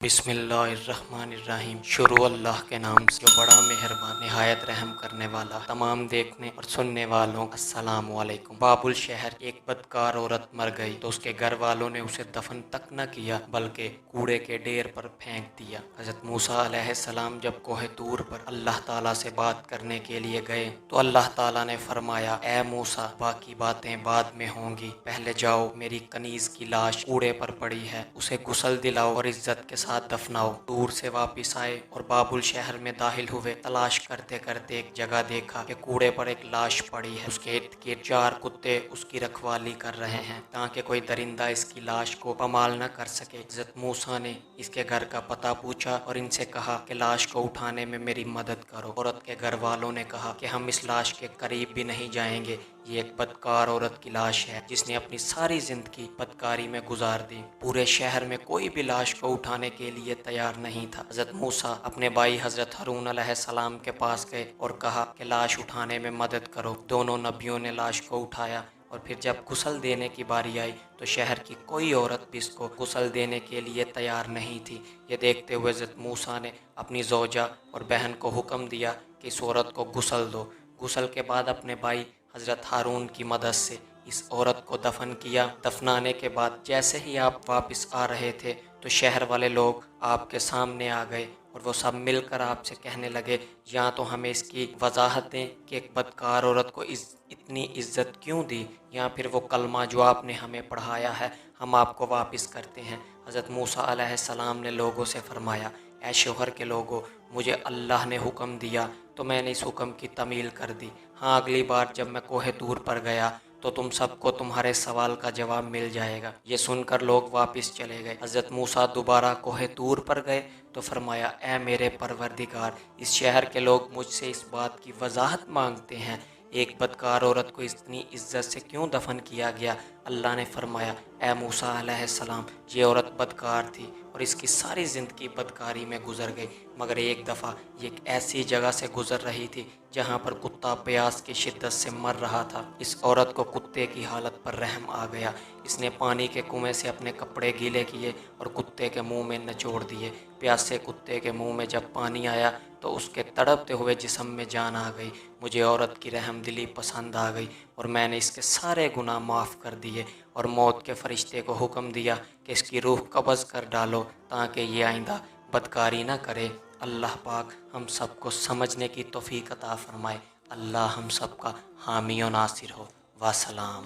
बिस्मिल्लाहिर्रहमानिर्रहीम। शुरू अल्लाह के नाम से जो बड़ा मेहरबान नहायत रहम करने वाला। तमाम देखने और सुनने वालों अस्सलाम वालेकुम। बाबुल शहर एक बदकार औरत मर गई तो उसके घर वालों ने उसे दफन तक न किया बल्कि कूड़े के ढेर पर फेंक दिया। हज़रत मूसा अलैहिस्सलाम जब कोहे तूर पर अल्लाह ताला से बात करने के लिए गए तो अल्लाह ताला ने फरमाया, ए मूसा, बाकी बातें बाद में होंगी, पहले जाओ, मेरी कनीज की लाश कूड़े पर पड़ी है, उसे गुस्ल दिलाओ और इज्जत के साथ दफनाओ। दूर से वापिस आए और बाबुल शहर में दाखिल हुए। तलाश करते करते एक जगह देखा कि कूड़े पर एक लाश पड़ी है। उसके इर्द गिर्द 4 कुत्ते उसकी रखवाली कर रहे हैं ताकि कोई दरिंदा इसकी लाश को पमाल न कर सके। हज़रत मूसा ने इसके घर का पता पूछा और इनसे कहा कि लाश को उठाने में मेरी मदद करो। औरत के घर वालों ने कहा कि हम इस लाश के करीब भी नहीं जाएंगे, ये एक बदकार औरत की लाश है जिसने अपनी सारी जिंदगी बदकारी में गुजार दी। पूरे शहर में कोई भी लाश को उठाने के लिए तैयार नहीं था। हज़रत मूसा अपने भाई हज़रत हारून अलैहिस्सलाम के पास गए और कहा कि लाश उठाने में मदद करो। दोनों नबियों ने लाश को उठाया और फिर जब गुस्ल देने की बारी आई तो शहर की कोई औरत भी इसको गुस्ल देने के लिए तैयार नहीं थी। ये देखते हुए हज़रत मूसा ने अपनी ज़ौजा और बहन को हुक्म दिया कि इस औरत को गुस्ल दो। गुस्ल के बाद अपने भाई हज़रत हारून की मदद से इस औरत को दफन किया। दफनाने के बाद जैसे ही आप वापस आ रहे थे तो शहर वाले लोग आपके सामने आ गए और वो सब मिलकर आपसे कहने लगे, या तो हमें इसकी वजाहत दें कि एक बदकार औरत को इतनी इज्जत क्यों दी, या फिर वो कलमा जो आपने हमें पढ़ाया है हम आपको वापस करते हैं। हज़रत मूसा अलैहिस्सलाम ने लोगों से फरमाया, ऐ शोहर के लोगों, मुझे अल्लाह ने हुक्म दिया तो मैंने इस हुक्म की तमील कर दी। हाँ, अगली बार जब मैं कोहे तूर पर गया तो तुम सबको तुम्हारे सवाल का जवाब मिल जाएगा। ये सुनकर लोग वापस चले गए। हज़रत मूसा दोबारा कोहे तूर पर गए तो फरमाया, ए मेरे परवरदिगार, इस शहर के लोग मुझसे इस बात की वजाहत मांगते हैं, एक बदकार औरत को इतनी इज्जत से क्यों दफन किया गया। अल्लाह ने फरमाया, ए मूसा अलैहिस्सलाम, ये औरत बदकार थी और इसकी सारी ज़िंदगी बदकारी में गुजर गई, मगर एक दफ़ा ये एक ऐसी जगह से गुजर रही थी जहाँ पर कुत्ता प्यास की शिद्दत से मर रहा था। इस औरत को कुत्ते की हालत पर रहम आ गया। इसने पानी के कुएं से अपने कपड़े गीले किए और कुत्ते के मुंह में निचोड़ दिए। प्यासे कुत्ते के मुंह में जब पानी आया तो उसके तड़पते हुए जिस्म में जान आ गई। मुझे औरत की रहम दिली पसंद आ गई और मैंने इसके सारे गुनाह माफ़ कर दिए और मौत के फरिश्ते को हुक्म दिया कि इसकी रूह कब्ज़ कर डालो ताकि ये आइंदा बदकारी ना करे। अल्लाह पाक हम सबको समझने की तौफीक अता फरमाए। अल्लाह हम सबका हामी और नासिर हो। वसलाम।